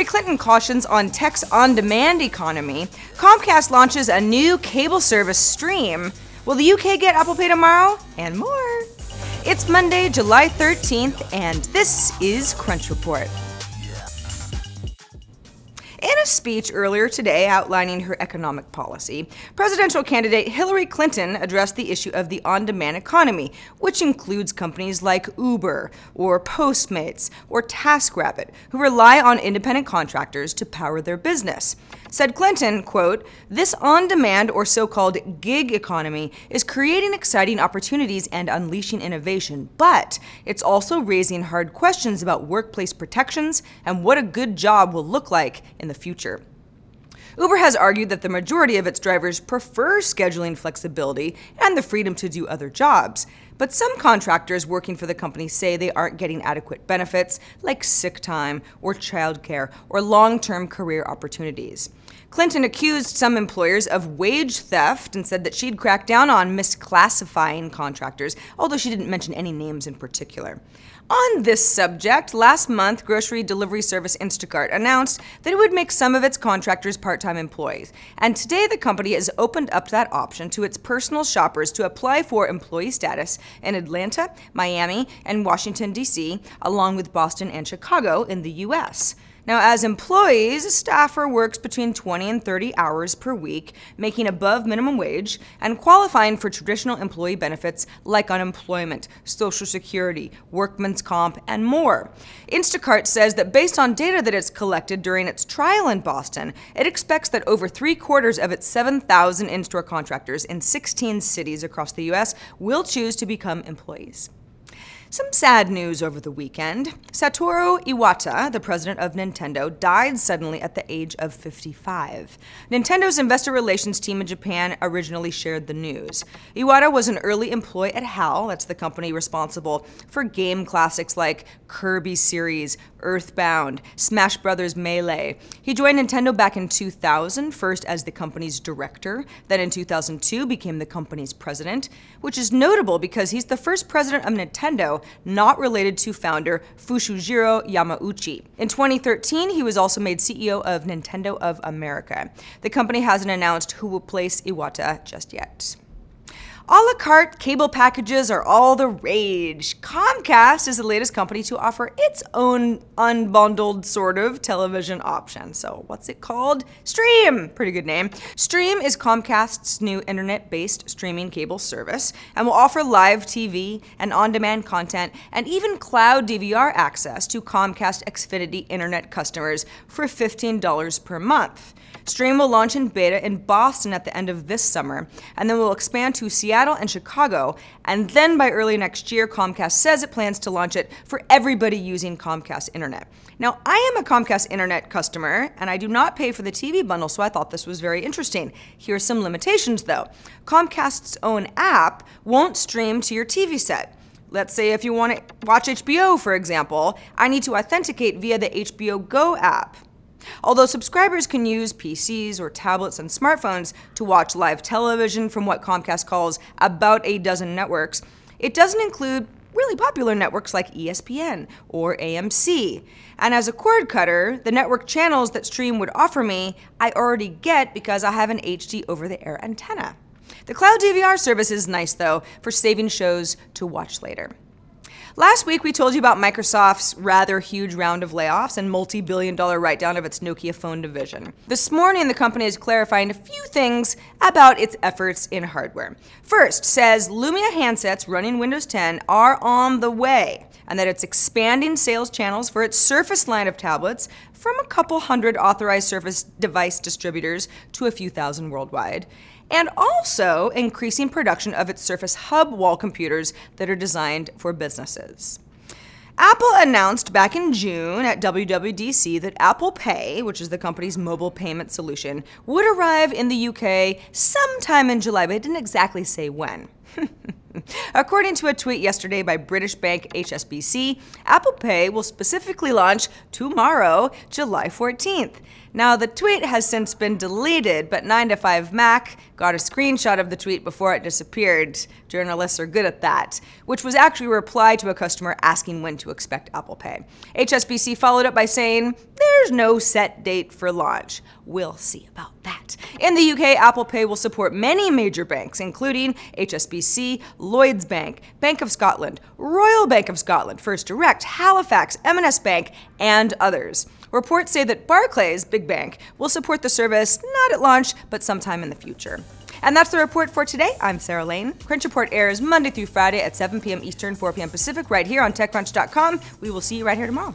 Hillary Clinton cautions on tech's on-demand economy. Comcast launches a new cable service Stream. Will the UK get Apple Pay tomorrow? And more. It's Monday, July 13th, and this is Crunch Report. In a speech earlier today outlining her economic policy, presidential candidate Hillary Clinton addressed the issue of the on-demand economy, which includes companies like Uber or Postmates or TaskRabbit, who rely on independent contractors to power their business. Said Clinton, quote, "This on-demand or so-called gig economy is creating exciting opportunities and unleashing innovation, but it's also raising hard questions about workplace protections and what a good job will look like in the future." Uber has argued that the majority of its drivers prefer scheduling flexibility and the freedom to do other jobs. But some contractors working for the company say they aren't getting adequate benefits like sick time or childcare or long-term career opportunities. Clinton accused some employers of wage theft and said that she'd crack down on misclassifying contractors, although she didn't mention any names in particular. On this subject, last month, grocery delivery service Instacart announced that it would make some of its contractors part-time employees. And today, the company has opened up that option to its personal shoppers to apply for employee status in Atlanta, Miami, and Washington, D.C., along with Boston and Chicago in the U.S. Now, as employees, a staffer works between 20 and 30 hours per week, making above minimum wage and qualifying for traditional employee benefits like unemployment, Social Security, workman's comp, and more. Instacart says that based on data that it's collected during its trial in Boston, it expects that over 3/4 of its 7,000 in-store contractors in 16 cities across the U.S. will choose to become employees. Some sad news over the weekend. Satoru Iwata, the president of Nintendo, died suddenly at the age of 55. Nintendo's investor relations team in Japan originally shared the news. Iwata was an early employee at HAL, that's the company responsible for game classics like Kirby Series, Earthbound, Smash Bros. Melee. He joined Nintendo back in 2000, first as the company's director, then in 2002 became the company's president, which is notable because he's the first president of Nintendo not related to founder Fushijiro Yamauchi. In 2013, he was also made CEO of Nintendo of America. The company hasn't announced who will place Iwata just yet. A la carte cable packages are all the rage. Comcast is the latest company to offer its own unbundled sort of television option. So what's it called? Stream! Pretty good name. Stream is Comcast's new internet-based streaming cable service and will offer live TV and on-demand content and even cloud DVR access to Comcast Xfinity internet customers for $15 per month. Stream will launch in beta in Boston at the end of this summer, and then will expand to Seattle and Chicago, and then by early next year, Comcast says it plans to launch it for everybody using Comcast Internet. Now, I am a Comcast Internet customer, and I do not pay for the TV bundle, so I thought this was very interesting. Here are some limitations, though. Comcast's own app won't stream to your TV set. Let's say if you want to watch HBO, for example, I need to authenticate via the HBO Go app. Although subscribers can use PCs or tablets and smartphones to watch live television from what Comcast calls about a dozen networks, it doesn't include really popular networks like ESPN or AMC. And as a cord cutter, the network channels that Stream would offer me, I already get because I have an HD over-the-air antenna. The cloud DVR service is nice, though, for saving shows to watch later. Last week, we told you about Microsoft's rather huge round of layoffs and multi-billion-dollar write-down of its Nokia phone division. This morning, the company is clarifying a few things about its efforts in hardware. First, says Lumia handsets running Windows 10 are on the way, and that it's expanding sales channels for its Surface line of tablets from a couple hundred authorized Surface device distributors to a few thousand worldwide, and also increasing production of its Surface Hub wall computers that are designed for businesses. Apple announced back in June at WWDC that Apple Pay, which is the company's mobile payment solution, would arrive in the UK sometime in July, but it didn't exactly say when. According to a tweet yesterday by British bank HSBC, Apple Pay will specifically launch tomorrow, July 14th. Now, the tweet has since been deleted, but 9to5Mac got a screenshot of the tweet before it disappeared. Journalists are good at that, which was actually a reply to a customer asking when to expect Apple Pay. HSBC followed up by saying, "There's no set date for launch." We'll see about that. In the UK, Apple Pay will support many major banks, including HSBC, Lloyds Bank, Bank of Scotland, Royal Bank of Scotland, First Direct, Halifax, M&S Bank, and others. Reports say that Barclays, big bank, will support the service not at launch, but sometime in the future. And that's the report for today. I'm Sarah Lane. Crunch Report airs Monday through Friday at 7 p.m. Eastern, 4 p.m. Pacific, right here on TechCrunch.com. We will see you right here tomorrow.